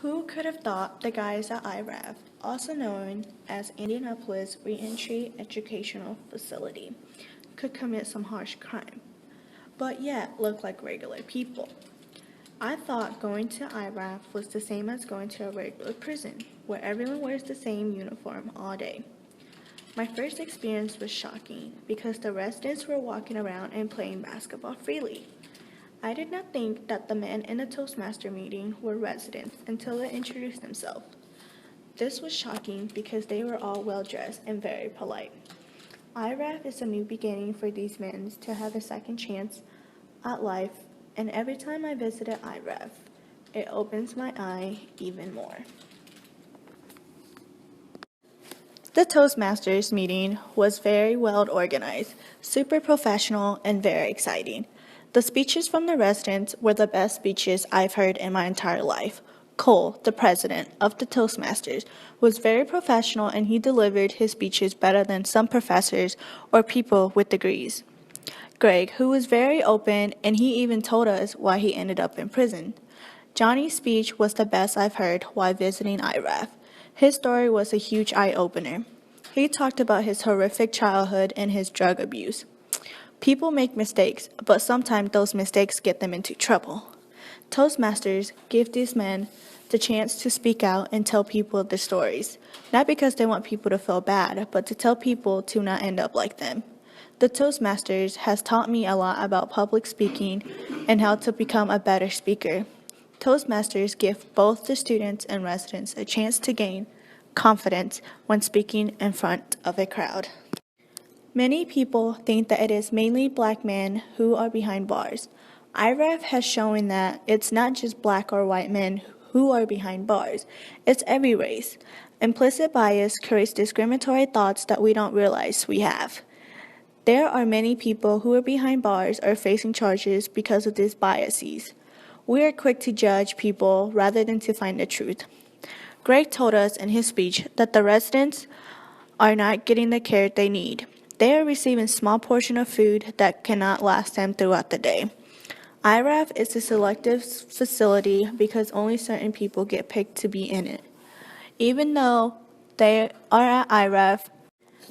Who could have thought the guys at IRAF, also known as Indianapolis Reentry Educational Facility, could commit some harsh crime, but yet look like regular people? I thought going to IRAF was the same as going to a regular prison, where everyone wears the same uniform all day. My first experience was shocking because the residents were walking around and playing basketball freely. I did not think that the men in the Toastmaster meeting were residents until they introduced themselves. This was shocking because they were all well dressed and very polite. IRAF is a new beginning for these men to have a second chance at life, and every time I visited IRAF, it opens my eye even more. The Toastmasters meeting was very well organized, super professional, and very exciting. The speeches from the residents were the best speeches I've heard in my entire life. Cole, the president of the Toastmasters, was very professional and he delivered his speeches better than some professors or people with degrees. Greg, who was very open and he even told us why he ended up in prison. Johnny's speech was the best I've heard while visiting IRAF. His story was a huge eye-opener. He talked about his horrific childhood and his drug abuse. People make mistakes, but sometimes those mistakes get them into trouble. Toastmasters give these men the chance to speak out and tell people their stories, not because they want people to feel bad, but to tell people to not end up like them. The Toastmasters has taught me a lot about public speaking and how to become a better speaker. Toastmasters give both the students and residents a chance to gain confidence when speaking in front of a crowd. Many people think that it is mainly black men who are behind bars. IRAF has shown that it's not just black or white men who are behind bars, it's every race. Implicit bias creates discriminatory thoughts that we don't realize we have. There are many people who are behind bars or facing charges because of these biases. We are quick to judge people rather than to find the truth. Greg told us in his speech that the residents are not getting the care they need. They are receiving small portion of food that cannot last them throughout the day. IRAF is a selective facility because only certain people get picked to be in it. Even though they are at IRAF,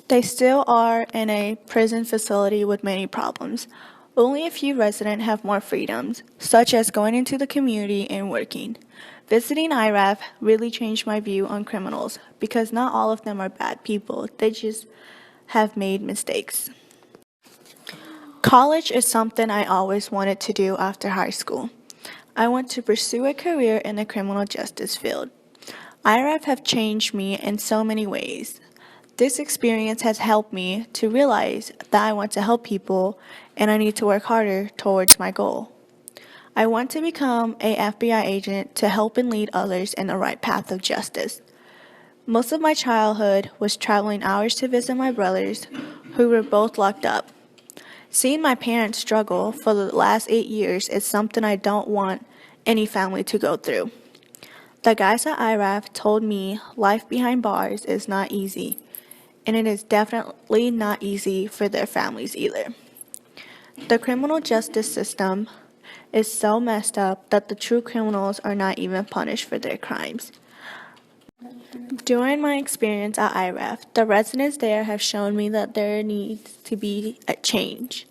they still are in a prison facility with many problems. Only a few residents have more freedoms, such as going into the community and working. Visiting IRAF really changed my view on criminals because not all of them are bad people, they just have made mistakes. College is something I always wanted to do after high school. I want to pursue a career in the criminal justice field. IRAF have changed me in so many ways. This experience has helped me to realize that I want to help people and I need to work harder towards my goal. I want to become a FBI agent to help and lead others in the right path of justice. Most of my childhood was traveling hours to visit my brothers who were both locked up. Seeing my parents struggle for the last 8 years is something I don't want any family to go through. The guys at IRAF told me life behind bars is not easy, and it is definitely not easy for their families either. The criminal justice system is so messed up that the true criminals are not even punished for their crimes. During my experience at IRAF, the residents there have shown me that there needs to be a change.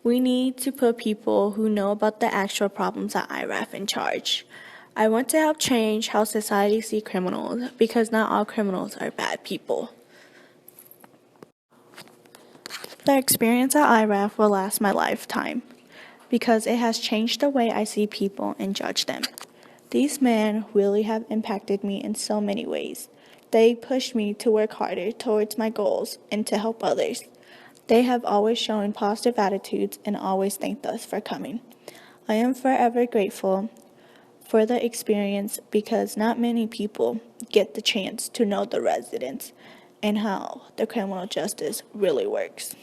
We need to put people who know about the actual problems at IRAF in charge. I want to help change how society sees criminals because not all criminals are bad people. The experience at IRAF will last my lifetime because it has changed the way I see people and judge them. These men really have impacted me in so many ways. They pushed me to work harder towards my goals and to help others. They have always shown positive attitudes and always thanked us for coming. I am forever grateful for the experience because not many people get the chance to know the residents and how the criminal justice really works.